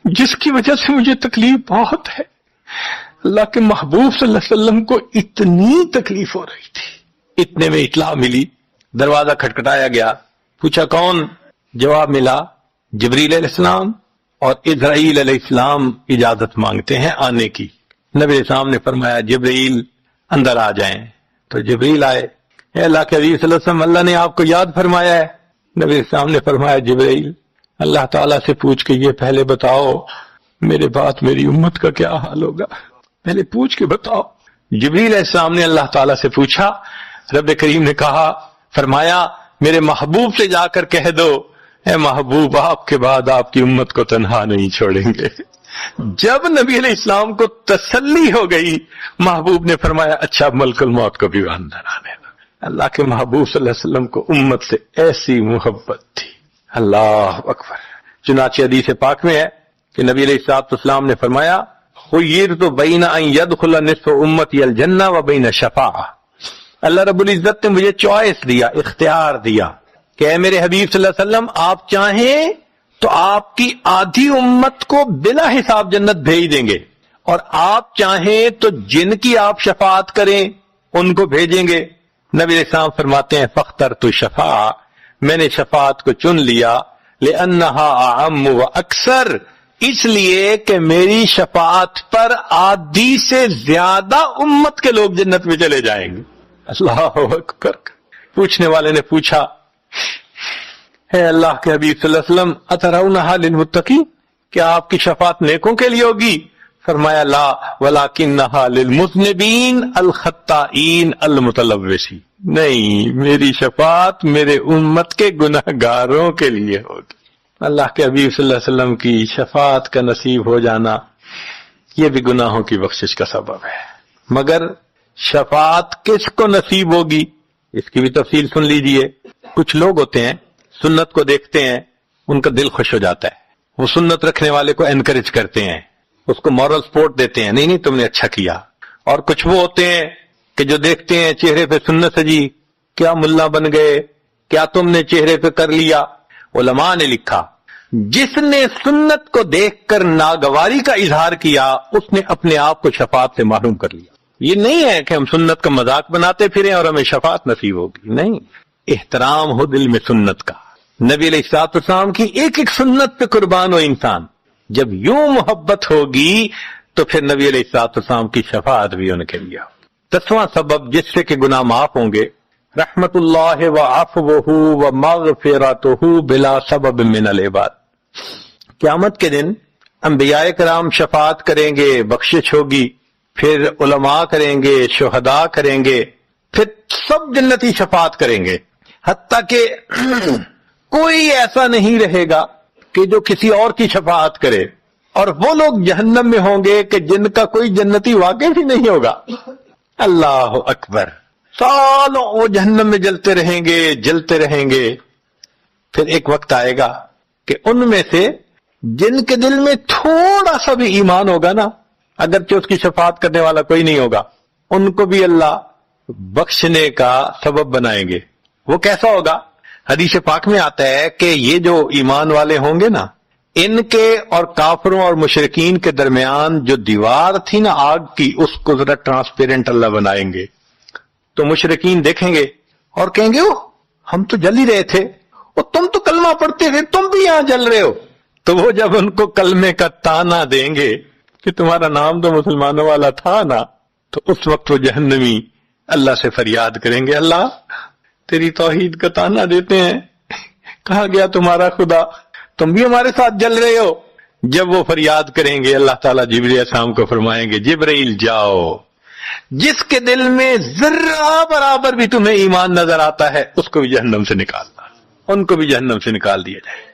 جس کی وجہ سے مجھے تکلیف بہت ہے. اللہ کے محبوب صلی اللہ علیہ وسلم کو اتنی تکلیف ہو رہی تھی. اتنے میں اطلاع ملی، دروازہ کھٹکھٹایا گیا. پوچھا کون؟ جواب ملا جبریل علیہ السلام اور اسرائیل علیہ السلام اجازت مانگتے ہیں آنے کی. نبی علیہ السلام نے فرمایا جبریل اندر آ جائیں. تو جبریل آئے. اے اللہ کے حبیب صلی اللہ علیہ وسلم اللہ نے آپ کو یاد فرمایا ہے. نبی علیہ السلام نے فرمایا جبریل اللہ تعالیٰ سے پوچھ کے یہ پہلے بتاؤ میرے بعد میری امت کا کیا حال ہوگا، پہلے پوچھ کے بتاؤ۔ جبریل علیہ السلام نے اللہ تعالیٰ سے پوچھا، رب کریم نے کہا، فرمایا میرے محبوب سے جا کر کہہ دو اے محبوب آپ کے بعد آپ کی امت کو تنہا نہیں چھوڑیں گے۔ جب نبی علیہ السلام کو تسلی ہو گئی، محبوب نے فرمایا اچھا ملک الموت کو بھی اندر آنے دو۔ اللہ کے محبوب صلی اللہ علیہ وسلم کو امت سے ایسی محبت تھی، اللہ اکبر۔ چنانچہ حدیث پاک میں ہے کہ نبی علیہ السلام نے فرمایا خیرت بین ان یدخل نصف امتی الجنہ و بین شفاعہ، اللہ رب العزت نے مجھے چوائس دیا، اختیار دیا کہ اے میرے حبیب صلی اللہ علیہ وسلم آپ چاہیں تو آپ کی آدھی امت کو بلا حساب جنت بھیج دیں گے، اور آپ چاہیں تو جن کی آپ شفاعت کریں ان کو بھیجیں گے۔ نبی علیہ السلام فرماتے ہیں فاخترت شفاعہ، میں نے شفاعت کو چن لیا، لأنہا اعم و اکثر، اس لیے کہ میری شفاعت پر آدھی سے زیادہ امت کے لوگ جنت میں چلے جائیں گے۔ اللہ اکبر۔ پوچھنے والے نے پوچھا اے اللہ کے حبیب صلی اللہ علیہ وسلم اترونہا للمتقین، کیا آپ کی شفاعت نیکوں کے لیے ہوگی؟ فرمایا لا ولکنہا للمذنبین الخطائین المتلوثین، نہیں میری شفاعت میرے امت کے گناہگاروں کے لیے ہوگی۔ اللہ کے حبیب صلی اللہ علیہ وسلم کی شفاعت کا نصیب ہو جانا یہ بھی گناہوں کی بخشش کا سبب ہے، مگر شفاعت کس کو نصیب ہوگی اس کی بھی تفصیل سن لیجئے۔ کچھ لوگ ہوتے ہیں سنت کو دیکھتے ہیں ان کا دل خوش ہو جاتا ہے، وہ سنت رکھنے والے کو انکریج کرتے ہیں، اس کو مورل سپورٹ دیتے ہیں، نہیں تم نے اچھا کیا۔ اور کچھ وہ ہوتے ہیں کہ جو دیکھتے ہیں چہرے پہ سنت سجی، کیا ملا بن گئے، کیا تم نے چہرے پہ کر لیا۔ علماء نے لکھا جس نے سنت کو دیکھ کر ناگواری کا اظہار کیا اس نے اپنے آپ کو شفاعت سے محروم کر لیا۔ یہ نہیں ہے کہ ہم سنت کا مذاق بناتے پھریں اور ہمیں شفاعت نصیب ہوگی، نہیں، احترام ہو دل میں سنت کا۔ نبی علیہ الصلوۃ والسلام کی ایک ایک سنت پہ قربان ہو انسان، جب یوں محبت ہوگی تو پھر نبی علیہ الصلوۃ والسلام کی شفاعت بھی ان کے لیے۔ 10واں سبب جس سے کہ گناہ معاف ہوں گے، رحمت اللہ وعفوہ ومغفرتہ بلا سبب من العباد، قیامت کے دن انبیاء کرام شفاعت کریں گے، بخشش ہوگی، پھر علماء کریں گے، شہداء کریں گے، پھر سب جنتی شفاعت کریں گے، حتیٰ کہ کوئی ایسا نہیں رہے گا کہ جو کسی اور کی شفاعت کرے، اور وہ لوگ جہنم میں ہوں گے کہ جن کا کوئی جنتی واقف ہی نہیں ہوگا۔ اللہ اکبر، سالوں وہ جہنم میں جلتے رہیں گے، جلتے رہیں گے۔ پھر ایک وقت آئے گا کہ ان میں سے جن کے دل میں تھوڑا سا بھی ایمان ہوگا نا، اگرچہ اس کی شفاعت کرنے والا کوئی نہیں ہوگا، ان کو بھی اللہ بخشنے کا سبب بنائیں گے۔ وہ کیسا ہوگا؟ حدیث پاک میں آتا ہے کہ یہ جو ایمان والے ہوں گے نا، ان کے اور کافروں اور مشرکین کے درمیان جو دیوار تھی نا آگ کی، اس کو ذرا ٹرانسپیرنٹ اللہ بنائیں گے۔ تو مشرکین دیکھیں گے اور کہیں گے اوہ ہم تو جل ہی رہے تھے، اور تم تو کلمہ پڑھتے تھے، تم بھی یہاں جل رہے ہو۔ تو وہ جب ان کو کلمے کا تانا دیں گے کہ تمہارا نام تو مسلمانوں والا تھا نا، تو اس وقت وہ جہنمی اللہ سے فریاد کریں گے، اللہ تیری توحید کا تانا دیتے ہیں، کہاں گیا تمہارا خدا، تم بھی ہمارے ساتھ جل رہے ہو۔ جب وہ فریاد کریں گے اللہ تعالیٰ جبرائیل علیہ السلام کو فرمائیں گے جبرائیل جاؤ، جس کے دل میں ذرہ برابر بھی تمہیں ایمان نظر آتا ہے اس کو بھی جہنم سے نکالنا، ان کو بھی جہنم سے نکال دیا جائے۔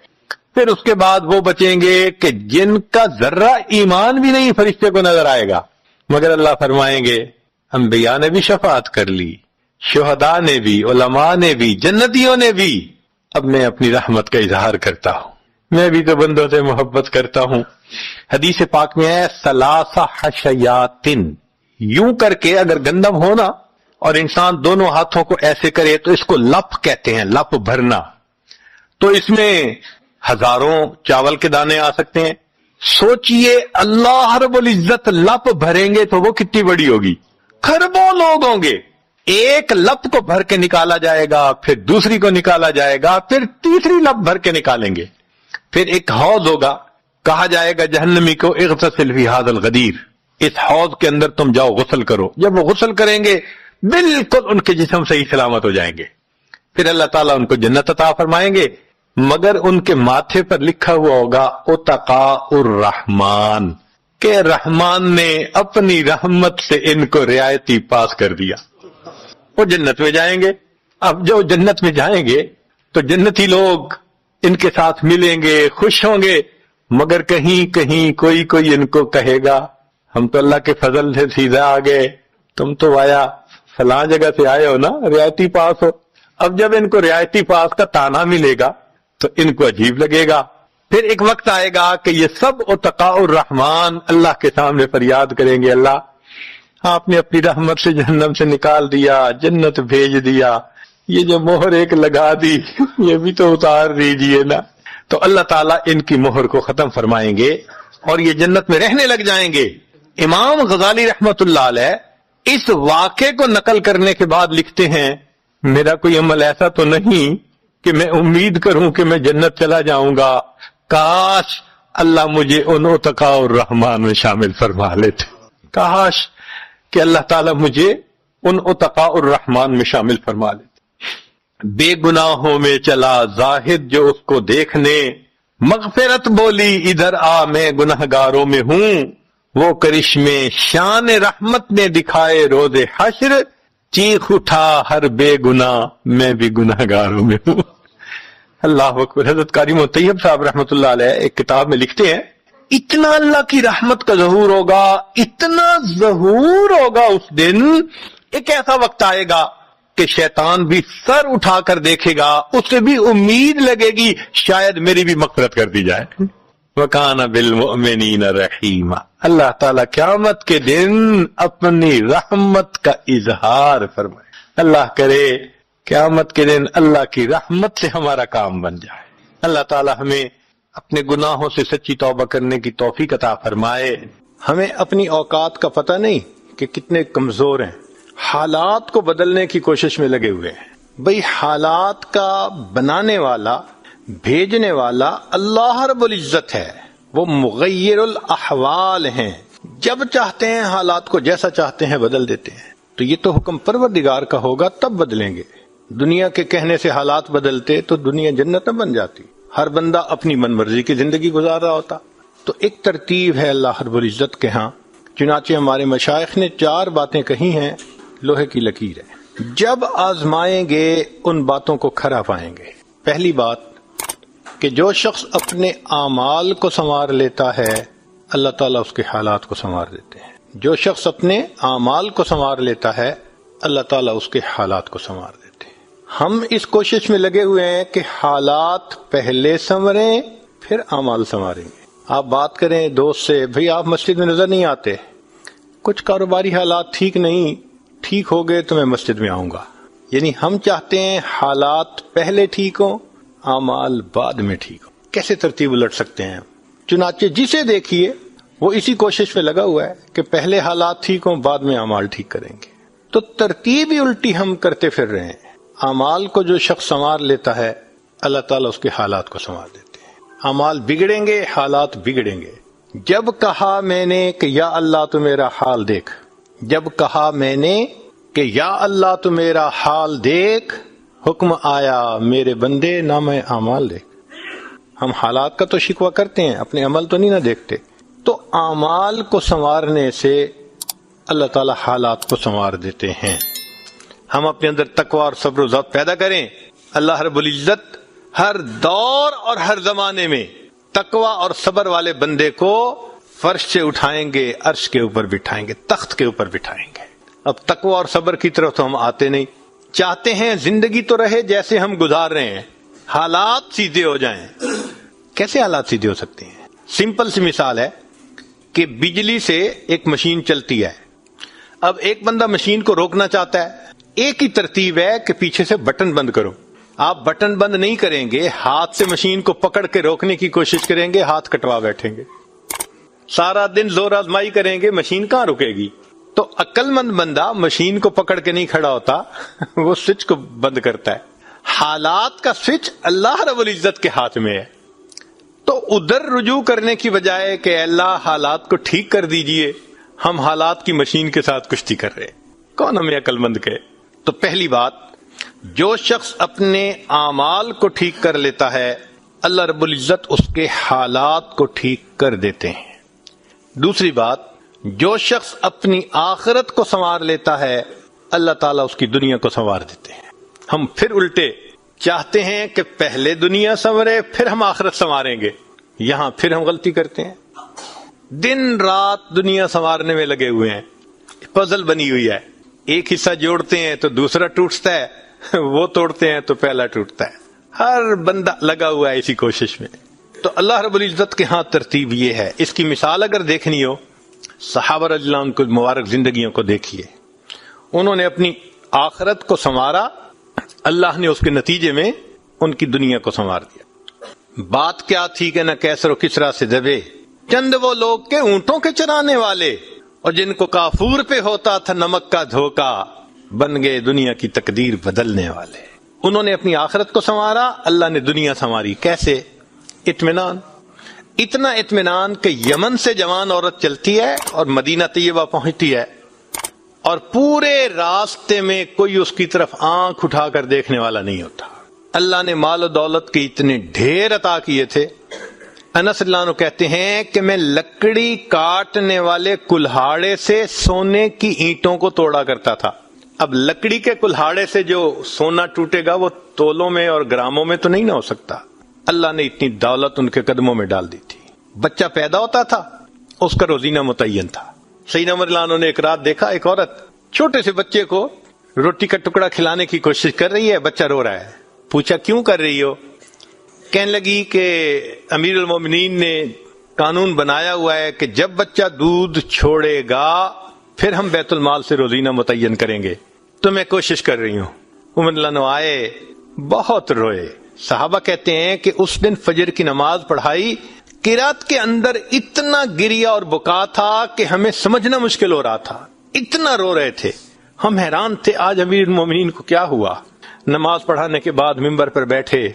پھر اس کے بعد وہ بچیں گے کہ جن کا ذرہ ایمان بھی نہیں فرشتے کو نظر آئے گا، مگر اللہ فرمائیں گے انبیاء نے بھی شفاعت کر لی، شہداء نے بھی، علماء نے بھی، جنتیوں نے بھی، اب میں اپنی رحمت کا اظہار کرتا ہوں، میں بھی تو بندوں سے محبت کرتا ہوں۔ حدیث پاک میں ہے ثلاث حشیات، یوں کر کے اگر گندم ہونا اور انسان دونوں ہاتھوں کو ایسے کرے تو اس کو لپ کہتے ہیں، لپ بھرنا، تو اس میں ہزاروں چاول کے دانے آ سکتے ہیں۔ سوچئے اللہ رب العزت لپ بھریں گے تو وہ کتنی بڑی ہوگی، کھربوں لوگ ہوں گے، ایک لپ کو بھر کے نکالا جائے گا، پھر دوسری کو نکالا جائے گا، پھر تیسری لپ بھر کے نکالیں گے، پھر ایک حوض ہوگا، کہا جائے گا جہنمی کو اغتسل فی ھذا الغدیر، اس حوض کے اندر تم جاؤ غسل کرو۔ جب وہ غسل کریں گے بالکل ان کے جسم صحیح سلامت ہو جائیں گے، پھر اللہ تعالیٰ ان کو جنت عطا فرمائیں گے۔ مگر ان کے ماتھے پر لکھا ہوا ہوگا اتقاء الرحمن، کہ رحمان نے اپنی رحمت سے ان کو رعایتی پاس کر دیا، وہ جنت میں جائیں گے۔ اب جو جنت میں جائیں گے تو جنتی لوگ ان کے ساتھ ملیں گے، خوش ہوں گے، مگر کہیں کہیں کوئی ان کو کہے گا ہم تو اللہ کے فضل سے سیدھا آ گئے، تم تو آیا فلاں جگہ سے آئے ہو نا، رعایتی پاس ہو۔ اب جب ان کو رعایتی پاس کا تانا ملے گا تو ان کو عجیب لگے گا۔ پھر ایک وقت آئے گا کہ یہ سب اتقاء الرحمن اللہ کے سامنے فریاد کریں گے، اللہ آپ نے اپنی رحمت سے جہنم سے نکال دیا، جنت بھیج دیا، یہ جو مہر ایک لگا دی یہ بھی تو اتار دیجئے نا۔ تو اللہ تعالیٰ ان کی مہر کو ختم فرمائیں گے اور یہ جنت میں رہنے لگ جائیں گے۔ امام غزالی رحمت اللہ علیہ اس واقعے کو نقل کرنے کے بعد لکھتے ہیں میرا کوئی عمل ایسا تو نہیں کہ میں امید کروں کہ میں جنت چلا جاؤں گا، کاش اللہ مجھے ان اتقاء الرحمن میں شامل فرما لیتے، کاش کہ اللہ تعالیٰ مجھے ان اتقاء الرحمن میں شامل فرما لیتے۔ بے گناہوں میں چلا زاہد جو اس کو دیکھنے، مغفرت بولی ادھر آ میں گنہگاروں میں ہوں، وہ کرشمے شان رحمت نے دکھائے روز حشر، چیخ اٹھا ہر بے گناہ میں بھی گنہگاروں میں ہوں۔ اللہ اکبر۔ حضرت قاری طیب صاحب رحمت اللہ علیہ ایک کتاب میں لکھتے ہیں اتنا اللہ کی رحمت کا ظہور ہوگا، اتنا ظہور ہوگا اس دن، ایک ایسا وقت آئے گا کہ شیطان بھی سر اٹھا کر دیکھے گا، اسے بھی امید لگے گی شاید میری بھی مغفرت کر دی جائے۔ وَكَانَ بِالْمُؤْمِنِينَ رَحِيمًا۔ اللہ تعالیٰ قیامت کے دن اپنی رحمت کا اظہار فرمائے۔ اللہ کرے قیامت کے دن اللہ کی رحمت سے ہمارا کام بن جائے۔ اللہ تعالیٰ ہمیں اپنے گناہوں سے سچی توبہ کرنے کی توفیق عطا فرمائے۔ ہمیں اپنی اوقات کا پتہ نہیں کہ کتنے کمزور ہیں، حالات کو بدلنے کی کوشش میں لگے ہوئے ہیں۔ بھئی حالات کا بنانے والا، بھیجنے والا اللہ رب العزت ہے، وہ مغیر الاحوال ہیں، جب چاہتے ہیں حالات کو جیسا چاہتے ہیں بدل دیتے ہیں۔ تو یہ تو حکم پروردگار کا ہوگا تب بدلیں گے۔ دنیا کے کہنے سے حالات بدلتے تو دنیا جنت نہ بن جاتی، ہر بندہ اپنی من مرضی کی زندگی گزار رہا ہوتا۔ تو ایک ترتیب ہے اللہ رب العزت کے ہاں، چنانچہ ہمارے مشائخ نے 4 باتیں کہی ہیں، لوہے کی لکیر ہے، جب آزمائیں گے ان باتوں کو کھرا پائیں گے۔ پہلی بات کہ جو شخص اپنے اعمال کو سنوار لیتا ہے اللہ تعالیٰ اس کے حالات کو سنوار دیتے ہیں۔ جو شخص اپنے اعمال کو سنوار لیتا ہے اللہ تعالیٰ اس کے حالات کو سنوار دیتے ہیں۔ ہم اس کوشش میں لگے ہوئے ہیں کہ حالات پہلے سنوریں پھر اعمال سنواریں گے۔ آپ بات کریں دوست سے، بھئی آپ مسجد میں نظر نہیں آتے، کچھ کاروباری حالات ٹھیک نہیں، ٹھیک ہو گئے تو میں مسجد میں آؤں گا۔ یعنی ہم چاہتے ہیں حالات پہلے ٹھیک ہوں، اعمال بعد میں ٹھیک ہوں۔ کیسے ترتیب الٹ سکتے ہیں؟ چنانچہ جسے دیکھیے وہ اسی کوشش میں لگا ہوا ہے کہ پہلے حالات ٹھیک ہوں بعد میں اعمال ٹھیک کریں گے۔ تو ترتیب ہی الٹی ہم کرتے پھر رہے ہیں۔ اعمال کو جو شخص سنوار لیتا ہے اللہ تعالیٰ اس کے حالات کو سنوار دیتے ہیں۔ اعمال بگڑیں گے، حالات بگڑیں گے۔ جب کہا میں نے کہ یا اللہ تو میرا حال دیکھ، جب کہا میں نے کہ یا اللہ تو میرا حال دیکھ، حکم آیا میرے بندے نام اعمال دیکھ۔ ہم حالات کا تو شکوہ کرتے ہیں، اپنے عمل تو نہیں نہ دیکھتے۔ تو اعمال کو سنوارنے سے اللہ تعالی حالات کو سنوار دیتے ہیں۔ ہم اپنے اندر تقوی اور صبر و ضبط پیدا کریں، اللہ رب العزت ہر دور اور ہر زمانے میں تقوی اور صبر والے بندے کو فرش سے اٹھائیں گے، عرش کے اوپر بٹھائیں گے، تخت کے اوپر بٹھائیں گے۔ اب تقوی اور صبر کی طرف تو ہم آتے نہیں، چاہتے ہیں زندگی تو رہے جیسے ہم گزار رہے ہیں، حالات سیدھے ہو جائیں۔ کیسے حالات سیدھے ہو سکتے ہیں؟ سمپل سی مثال ہے کہ بجلی سے ایک مشین چلتی ہے، اب ایک بندہ مشین کو روکنا چاہتا ہے، ایک ہی ترتیب ہے کہ پیچھے سے بٹن بند کرو۔ آپ بٹن بند نہیں کریں گے، ہاتھ سے مشین کو پکڑ کے روکنے کی کوشش کریں گے، ہاتھ کٹوا بیٹھیں گے، سارا دن زور آزمائی کریں گے، مشین کہاں رکے گی؟ تو عقل مند بندہ مشین کو پکڑ کے نہیں کھڑا ہوتا، وہ سوئچ کو بند کرتا ہے۔ حالات کا سوئچ اللہ رب العزت کے ہاتھ میں ہے۔ تو ادھر رجوع کرنے کی بجائے کہ اللہ حالات کو ٹھیک کر دیجئے، ہم حالات کی مشین کے ساتھ کشتی کر رہے ہیں۔ کون ہمیں عقل مند کہے؟ تو پہلی بات، جو شخص اپنے اعمال کو ٹھیک کر لیتا ہے اللہ رب العزت اس کے حالات کو ٹھیک کر دیتے ہیں۔ دوسری بات، جو شخص اپنی آخرت کو سنوار لیتا ہے اللہ تعالیٰ اس کی دنیا کو سنوار دیتے ہیں۔ ہم پھر الٹے چاہتے ہیں کہ پہلے دنیا سنورے پھر ہم آخرت سنواریں گے، یہاں پھر ہم غلطی کرتے ہیں۔ دن رات دنیا سنوارنے میں لگے ہوئے ہیں، پزل بنی ہوئی ہے، ایک حصہ جوڑتے ہیں تو دوسرا ٹوٹتا ہے، وہ توڑتے ہیں تو پہلا ٹوٹتا ہے، ہر بندہ لگا ہوا ہے اسی کوشش میں۔ تو اللہ رب العزت کے ہاں ترتیب یہ ہے۔ اس کی مثال اگر دیکھنی ہو، صحابہ رضی اللہ عنہ کی مبارک زندگیوں کو دیکھیے، انہوں نے اپنی آخرت کو سنوارا، اللہ نے اس کے نتیجے میں ان کی دنیا کو سنوار دیا۔ بات کیا تھی کہ نہ کیسر و کسرا سے دبے چند وہ لوگ کے اونٹوں کے چرانے والے، اور جن کو کافور پہ ہوتا تھا نمک کا دھوکا، بن گئے دنیا کی تقدیر بدلنے والے۔ انہوں نے اپنی آخرت کو سنوارا، اللہ نے دنیا سنواری۔ کیسے؟ اطمینان، اتنا اطمینان کہ یمن سے جوان عورت چلتی ہے اور مدینہ طیبہ پہنچتی ہے اور پورے راستے میں کوئی اس کی طرف آنکھ اٹھا کر دیکھنے والا نہیں ہوتا۔ اللہ نے مال و دولت کے اتنے ڈھیر عطا کیے تھے۔ انس اللہ عنہ کہتے ہیں کہ میں لکڑی کاٹنے والے کلہاڑے سے سونے کی اینٹوں کو توڑا کرتا تھا۔ اب لکڑی کے کلہاڑے سے جو سونا ٹوٹے گا وہ تولوں میں اور گراموں میں تو نہیں نہ ہو سکتا۔ اللہ نے اتنی دولت ان کے قدموں میں ڈال دی تھی۔ بچہ پیدا ہوتا تھا، اس کا روزینہ متعین تھا۔ سیدنا عمر رضی اللہ عنہ نے ایک رات دیکھا، ایک عورت چھوٹے سے بچے کو روٹی کا ٹکڑا کھلانے کی کوشش کر رہی ہے، بچہ رو رہا ہے۔ پوچھا کیوں کر رہی ہو؟ کہنے لگی کہ امیر المومنین نے قانون بنایا ہوا ہے کہ جب بچہ دودھ چھوڑے گا پھر ہم بیت المال سے روزینہ متعین کریں گے، تو میں کوشش کر رہی ہوں۔ عمر رضی اللہ عنہ آئے، بہت روئے۔ صحابہ کہتے ہیں کہ اس دن فجر کی نماز پڑھائی، قرات کے اندر اتنا گریا اور بکا تھا کہ ہمیں سمجھنا مشکل ہو رہا تھا، اتنا رو رہے تھے۔ ہم حیران تھے آج امیر المومنین کو کیا ہوا۔ نماز پڑھانے کے بعد ممبر پر بیٹھے،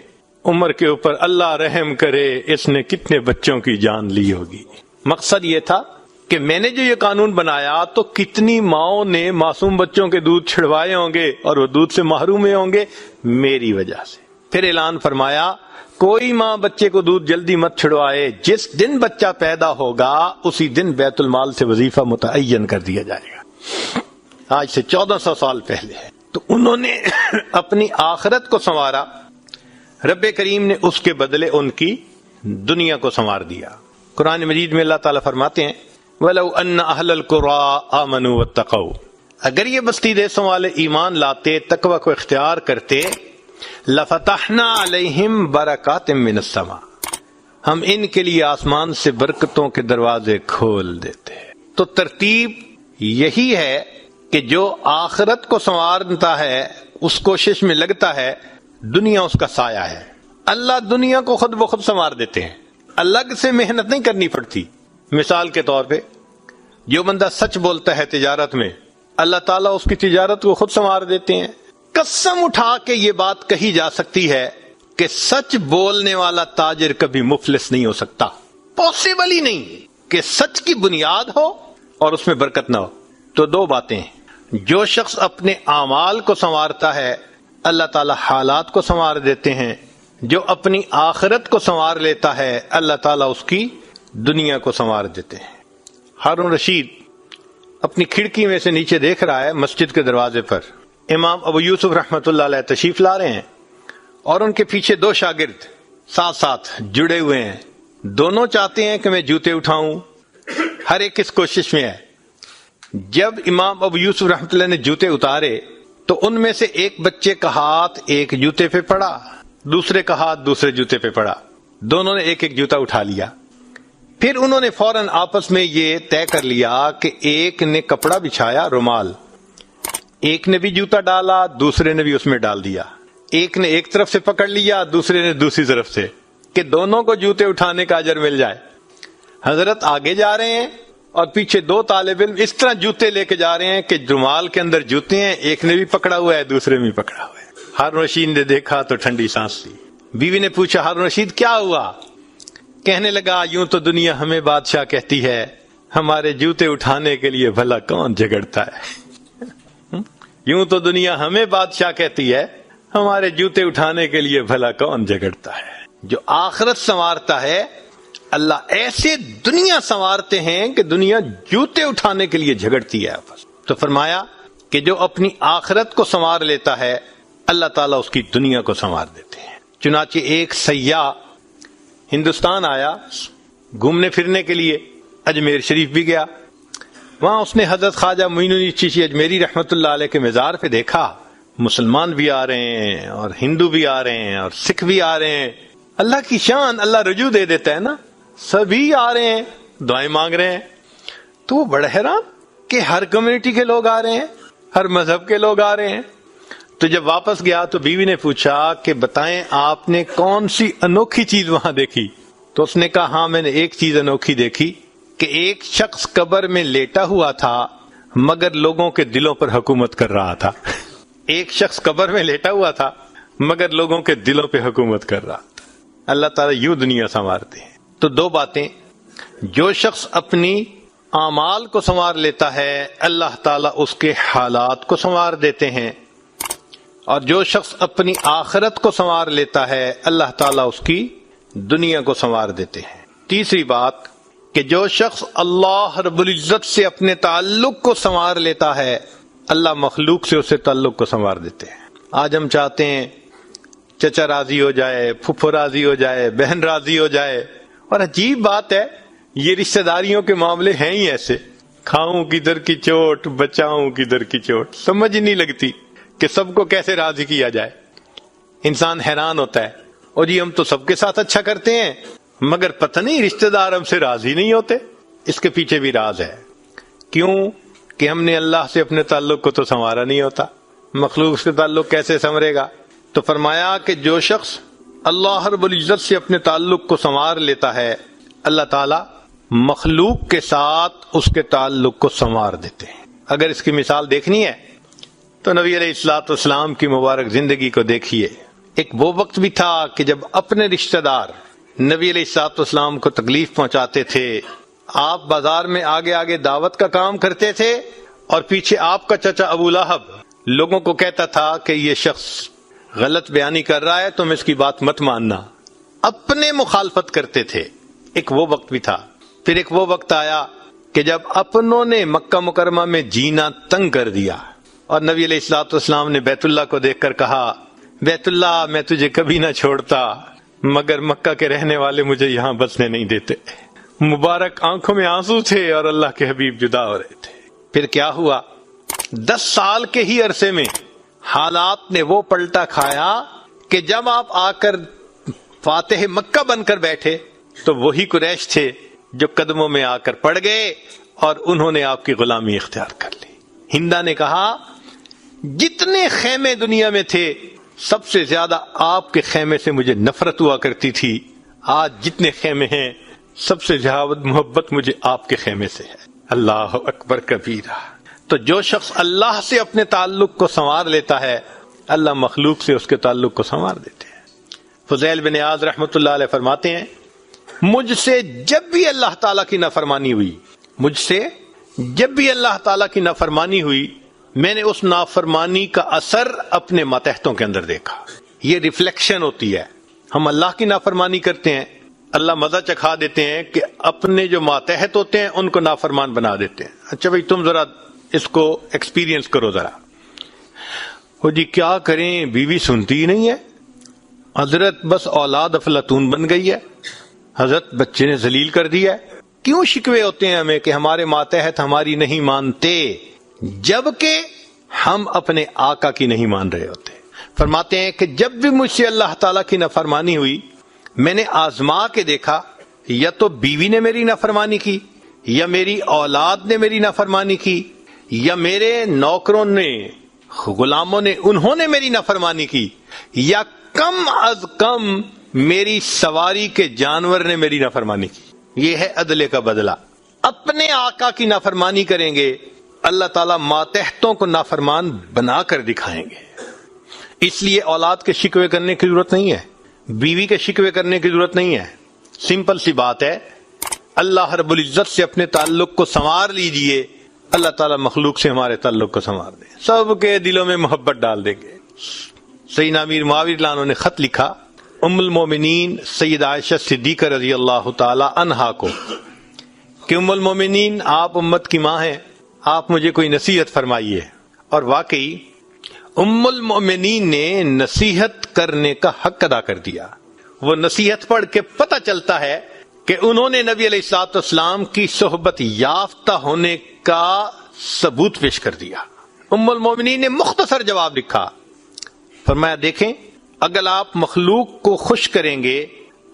عمر کے اوپر اللہ رحم کرے اس نے کتنے بچوں کی جان لی ہوگی۔ مقصد یہ تھا کہ میں نے جو یہ قانون بنایا تو کتنی ماؤں نے معصوم بچوں کے دودھ چھڑوائے ہوں گے اور وہ دودھ سے محروم ہوں گے میری وجہ سے۔ پھر اعلان فرمایا کوئی ماں بچے کو دودھ جلدی مت چھڑوائے، جس دن بچہ پیدا ہوگا اسی دن بیت المال سے وظیفہ متعین کر دیا جائے گا۔ آج سے 1400 سال پہلے ہے۔ تو انہوں نے اپنی آخرت کو سنوارا، رب کریم نے اس کے بدلے ان کی دنیا کو سنوار دیا۔ قرآن مجید میں اللہ تعالیٰ فرماتے ہیں وَلَوْ أَنَّ أَهْلَ الْقُرَىٰ آمَنُوا وَاتَّقَوْا، اگر یہ بستی دیسوں والے ایمان لاتے، تقوی کو اختیار کرتے، لَفَتَحْنَا عَلَيْهِمْ بَرَكَاتٍ مِّنَ السَّمَاءِ، ہم ان کے لیے آسمان سے برکتوں کے دروازے کھول دیتے۔ تو ترتیب یہی ہے کہ جو آخرت کو سنوارتا ہے، اس کوشش میں لگتا ہے، دنیا اس کا سایہ ہے۔ اللہ دنیا کو خود بخود سنوار دیتے ہیں، الگ سے محنت نہیں کرنی پڑتی۔ مثال کے طور پہ جو بندہ سچ بولتا ہے تجارت میں، اللہ تعالیٰ اس کی تجارت کو خود سنوار دیتے ہیں۔ قسم اٹھا کے یہ بات کہی جا سکتی ہے کہ سچ بولنے والا تاجر کبھی مفلس نہیں ہو سکتا، پاسبل ہی نہیں کہ سچ کی بنیاد ہو اور اس میں برکت نہ ہو۔ تو دو باتیں ہیں، جو شخص اپنے اعمال کو سنوارتا ہے اللہ تعالیٰ حالات کو سنوار دیتے ہیں، جو اپنی آخرت کو سنوار لیتا ہے اللہ تعالیٰ اس کی دنیا کو سنوار دیتے ہیں۔ ہارون رشید اپنی کھڑکی میں سے نیچے دیکھ رہا ہے، مسجد کے دروازے پر امام ابو یوسف رحمۃ اللہ علیہ تشریف لا رہے ہیں اور ان کے پیچھے دو شاگرد ساتھ ساتھ جڑے ہوئے ہیں، دونوں چاہتے ہیں کہ میں جوتے اٹھاؤں، ہر ایک اس کوشش میں ہے۔ جب امام ابو یوسف رحمۃ اللہ نے جوتے اتارے تو ان میں سے ایک بچے کا ہاتھ ایک جوتے پہ پڑا، دوسرے کا ہاتھ دوسرے جوتے پہ پڑا، دونوں نے ایک ایک جوتا اٹھا لیا۔ پھر انہوں نے فوراً آپس میں یہ طے کر لیا کہ ایک نے کپڑا بچھایا، رومال، ایک نے بھی جوتا ڈالا، دوسرے نے بھی اس میں ڈال دیا، ایک نے ایک طرف سے پکڑ لیا، دوسرے نے دوسری طرف سے، کہ دونوں کو جوتے اٹھانے کا اجر مل جائے۔ حضرت آگے جا رہے ہیں اور پیچھے دو طالب علم اس طرح جوتے لے کے جا رہے ہیں کہ رومال کے اندر جوتے ہیں، ایک نے بھی پکڑا ہوا ہے دوسرے میں بھی پکڑا ہوا ہے۔ ہارون رشید نے دیکھا تو ٹھنڈی سانس لی۔ بیوی نے پوچھا ہارون رشید کیا ہوا؟ کہنے لگا یوں تو دنیا ہمیں بادشاہ کہتی ہے، ہمارے جوتے اٹھانے کے لیے بھلا کون جھگڑتا ہے؟ یوں تو دنیا ہمیں بادشاہ کہتی ہے، ہمارے جوتے اٹھانے کے لیے بھلا کون جھگڑتا ہے؟ جو آخرت سنوارتا ہے اللہ ایسے دنیا سنوارتے ہیں کہ دنیا جوتے اٹھانے کے لیے جھگڑتی ہے آپس. تو فرمایا کہ جو اپنی آخرت کو سنوار لیتا ہے اللہ تعالیٰ اس کی دنیا کو سنوار دیتے ہیں. چنانچہ ایک سیاح ہندوستان آیا گھومنے پھرنے کے لیے، اجمیر شریف بھی گیا. وہاں اس نے حضرت خواجہ معین الدین چشتی اجمیری رحمۃ اللہ علیہ کے مزار پہ دیکھا مسلمان بھی آ رہے ہیں اور ہندو بھی آ رہے ہیں اور سکھ بھی آ رہے ہیں. اللہ کی شان، اللہ رجوع دے دیتا ہے نا، سبھی آ رہے ہیں دعائیں مانگ رہے ہیں. تو وہ بڑا حیران کہ ہر کمیونٹی کے لوگ آ رہے ہیں، ہر مذہب کے لوگ آ رہے ہیں. تو جب واپس گیا تو بیوی نے پوچھا کہ بتائیں آپ نے کون سی انوکھی چیز وہاں دیکھی؟ تو اس نے کہا ہاں میں نے ایک چیز انوکھی دیکھی کہ ایک شخص قبر میں لیٹا ہوا تھا مگر لوگوں کے دلوں پر حکومت کر رہا تھا. ایک شخص قبر میں لیٹا ہوا تھا مگر لوگوں کے دلوں پہ حکومت کر رہا تھا. اللہ تعالیٰ یوں دنیا سنوارتے ہیں. تو دو باتیں، جو شخص اپنی اعمال کو سنوار لیتا ہے اللہ تعالیٰ اس کے حالات کو سنوار دیتے ہیں، اور جو شخص اپنی آخرت کو سنوار لیتا ہے اللہ تعالیٰ اس کی دنیا کو سنوار دیتے ہیں. تیسری بات کہ جو شخص اللہ رب العزت سے اپنے تعلق کو سنوار لیتا ہے اللہ مخلوق سے اسے تعلق کو سنوار دیتے ہیں. آج ہم چاہتے ہیں چچا راضی ہو جائے، پھپھو راضی ہو جائے، بہن راضی ہو جائے، اور عجیب بات ہے یہ رشتہ داریوں کے معاملے ہیں ہی ایسے، کھاؤں کدھر کی چوٹ بچاؤں کدھر کی چوٹ، سمجھ نہیں لگتی کہ سب کو کیسے راضی کیا جائے. انسان حیران ہوتا ہے اور جی ہم تو سب کے ساتھ اچھا کرتے ہیں مگر پتہ نہیں رشتہ دار ہم سے راضی نہیں ہوتے. اس کے پیچھے بھی راز ہے. کیوں؟ کہ ہم نے اللہ سے اپنے تعلق کو تو سنوارا نہیں ہوتا. مخلوق سے تعلق کیسے سنورے گا؟ تو فرمایا کہ جو شخص اللہ رب العزت سے اپنے تعلق کو سنوار لیتا ہے اللہ تعالیٰ مخلوق کے ساتھ اس کے تعلق کو سنوار دیتے ہیں. اگر اس کی مثال دیکھنی ہے تو نبی علیہ الصلوۃ والسلام کی مبارک زندگی کو دیکھیے. ایک وہ وقت بھی تھا کہ جب اپنے رشتہ دار نبی علیہ الصلوۃ والسلام کو تکلیف پہنچاتے تھے، آپ بازار میں آگے آگے دعوت کا کام کرتے تھے اور پیچھے آپ کا چچا ابو لہب لوگوں کو کہتا تھا کہ یہ شخص غلط بیانی کر رہا ہے تم اس کی بات مت ماننا. اپنے مخالفت کرتے تھے. ایک وہ وقت بھی تھا. پھر ایک وہ وقت آیا کہ جب اپنوں نے مکہ مکرمہ میں جینا تنگ کر دیا اور نبی علیہ الصلوۃ والسلام نے بیت اللہ کو دیکھ کر کہا بیت اللہ میں تجھے کبھی نہ چھوڑتا مگر مکہ کے رہنے والے مجھے یہاں بسنے نہیں دیتے. مبارک آنکھوں میں آنسو تھے اور اللہ کے حبیب جدا ہو رہے تھے. پھر کیا ہوا؟ 10 سال کے ہی عرصے میں حالات نے وہ پلٹا کھایا کہ جب آپ آ کر فاتح مکہ بن کر بیٹھے تو وہی قریش تھے جو قدموں میں آ کر پڑ گئے اور انہوں نے آپ کی غلامی اختیار کر لی. ہندا نے کہا جتنے خیمے دنیا میں تھے سب سے زیادہ آپ کے خیمے سے مجھے نفرت ہوا کرتی تھی. آج جتنے خیمے ہیں سب سے زیادہ محبت مجھے آپ کے خیمے سے ہے. اللہ اکبر کبیرہ. تو جو شخص اللہ سے اپنے تعلق کو سنوار لیتا ہے اللہ مخلوق سے اس کے تعلق کو سنوار دیتے ہیں. فضیل بن عیاض رحمۃ اللہ علیہ فرماتے ہیں مجھ سے جب بھی اللہ تعالیٰ کی نافرمانی ہوئی، مجھ سے جب بھی اللہ تعالیٰ کی نافرمانی ہوئی میں نے اس نافرمانی کا اثر اپنے ماتحتوں کے اندر دیکھا. یہ ریفلیکشن ہوتی ہے. ہم اللہ کی نافرمانی کرتے ہیں اللہ مزہ چکھا دیتے ہیں کہ اپنے جو ماتحت ہوتے ہیں ان کو نافرمان بنا دیتے ہیں. اچھا بھائی تم ذرا اس کو ایکسپیرینس کرو ذرا. وہ جی کیا کریں بیوی سنتی ہی نہیں ہے، حضرت بس اولاد افلاطون بن گئی ہے، حضرت بچے نے ذلیل کر دیا ہے. کیوں شکوے ہوتے ہیں ہمیں کہ ہمارے ماتحت ہماری نہیں مانتے جبکہ ہم اپنے آقا کی نہیں مان رہے ہوتے. فرماتے ہیں کہ جب بھی مجھ سے اللہ تعالیٰ کی نافرمانی ہوئی میں نے آزما کے دیکھا یا تو بیوی نے میری نافرمانی کی یا میری اولاد نے میری نافرمانی کی یا میرے نوکروں نے غلاموں نے انہوں نے میری نافرمانی کی یا کم از کم میری سواری کے جانور نے میری نافرمانی کی. یہ ہے عدل کا بدلہ. اپنے آقا کی نافرمانی کریں گے اللہ تعالیٰ ماتحتوں کو نافرمان بنا کر دکھائیں گے. اس لیے اولاد کے شکوے کرنے کی ضرورت نہیں ہے، بیوی کے شکوے کرنے کی ضرورت نہیں ہے. سمپل سی بات ہے اللہ رب العزت سے اپنے تعلق کو سنوار لیجئے اللہ تعالیٰ مخلوق سے ہمارے تعلق کو سنوار دے، سب کے دلوں میں محبت ڈال دیں گے. سیدنا امیر معاویہ رضی اللہ عنہ نے خط لکھا ام المومنین سیدہ عائشہ صدیقہ رضی اللہ تعالی عنہا کو کہ ام المومنین آپ امت کی ماں ہیں، آپ مجھے کوئی نصیحت فرمائیے. اور واقعی ام المومنین نے نصیحت کرنے کا حق ادا کر دیا. وہ نصیحت پڑھ کے پتہ چلتا ہے کہ انہوں نے نبی علیہ الصلوۃ والسلام کی صحبت یافتہ ہونے کا ثبوت پیش کر دیا. ام المومنین نے مختصر جواب لکھا، فرمایا دیکھیں اگر آپ مخلوق کو خوش کریں گے،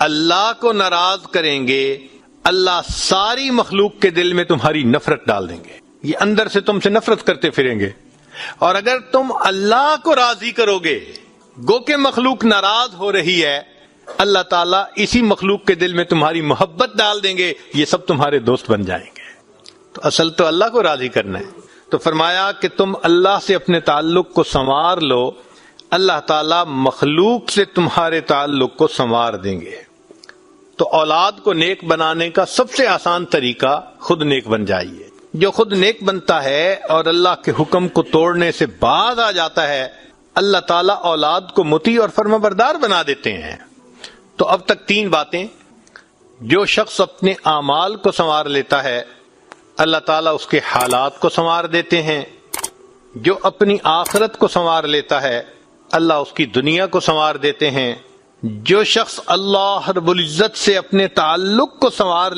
اللہ کو ناراض کریں گے، اللہ ساری مخلوق کے دل میں تمہاری نفرت ڈال دیں گے، یہ اندر سے تم سے نفرت کرتے پھریں گے. اور اگر تم اللہ کو راضی کرو گے، گو کہ مخلوق ناراض ہو رہی ہے، اللہ تعالیٰ اسی مخلوق کے دل میں تمہاری محبت ڈال دیں گے، یہ سب تمہارے دوست بن جائیں گے. تو اصل تو اللہ کو راضی کرنا ہے. تو فرمایا کہ تم اللہ سے اپنے تعلق کو سنوار لو، اللہ تعالیٰ مخلوق سے تمہارے تعلق کو سنوار دیں گے. تو اولاد کو نیک بنانے کا سب سے آسان طریقہ خود نیک بن جائیے. جو خود نیک بنتا ہے اور اللہ کے حکم کو توڑنے سے باز آ جاتا ہے، اللہ تعالیٰ اولاد کو مطیع اور فرمانبردار بنا دیتے ہیں. تو اب تک 3 باتیں. جو شخص اپنے اعمال کو سنوار لیتا ہے، اللہ تعالیٰ اس کے حالات کو سنوار دیتے ہیں. جو اپنی آخرت کو سنوار لیتا ہے، اللہ اس کی دنیا کو سنوار دیتے ہیں. جو شخص اللہ رب العزت سے اپنے تعلق کو سنوار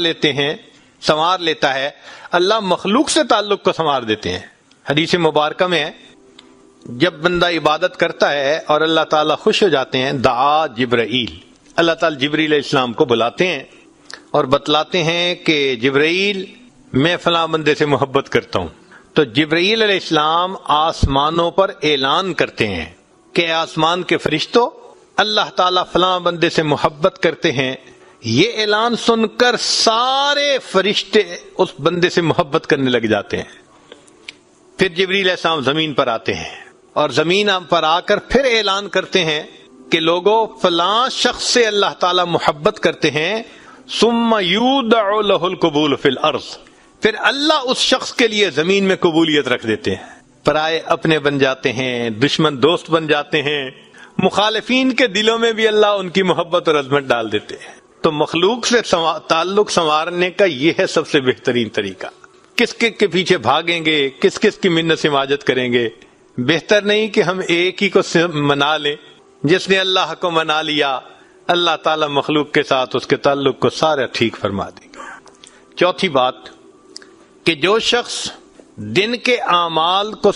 لیتا ہے، اللہ مخلوق سے تعلق کو سنوار دیتے ہیں. حدیث مبارکہ میں ہے جب بندہ عبادت کرتا ہے اور اللہ تعالیٰ خوش ہو جاتے ہیں، دعا جبرائیل، اللہ تعالیٰ جبریل علیہ السلام کو بلاتے ہیں اور بتلاتے ہیں کہ جبرائیل میں فلاں بندے سے محبت کرتا ہوں. تو جبرائیل علیہ السلام آسمانوں پر اعلان کرتے ہیں کہ آسمان کے فرشتوں، اللہ تعالیٰ فلاں بندے سے محبت کرتے ہیں. یہ اعلان سن کر سارے فرشتے اس بندے سے محبت کرنے لگ جاتے ہیں. پھر جبریل علیہ السلام زمین پر آتے ہیں اور زمین پر آ کر پھر اعلان کرتے ہیں کہ لوگوں فلاں شخص سے اللہ تعالیٰ محبت کرتے ہیں. ثم یودع له القبول فی الارض، پھر اللہ اس شخص کے لیے زمین میں قبولیت رکھ دیتے ہیں. پرائے اپنے بن جاتے ہیں، دشمن دوست بن جاتے ہیں، مخالفین کے دلوں میں بھی اللہ ان کی محبت اور عظمت ڈال دیتے ہیں. تو مخلوق سے تعلق سنوارنے کا یہ ہے سب سے بہترین طریقہ. کس کے پیچھے بھاگیں گے، کس کی منت سماجت کریں گے؟ بہتر نہیں کہ ہم ایک ہی کو منا لیں. جس نے اللہ کو منا لیا، اللہ تعالیٰ مخلوق کے ساتھ اس کے تعلق کو سارا ٹھیک فرما دے گا. چوتھی بات کہ جو شخص دن کے اعمال کو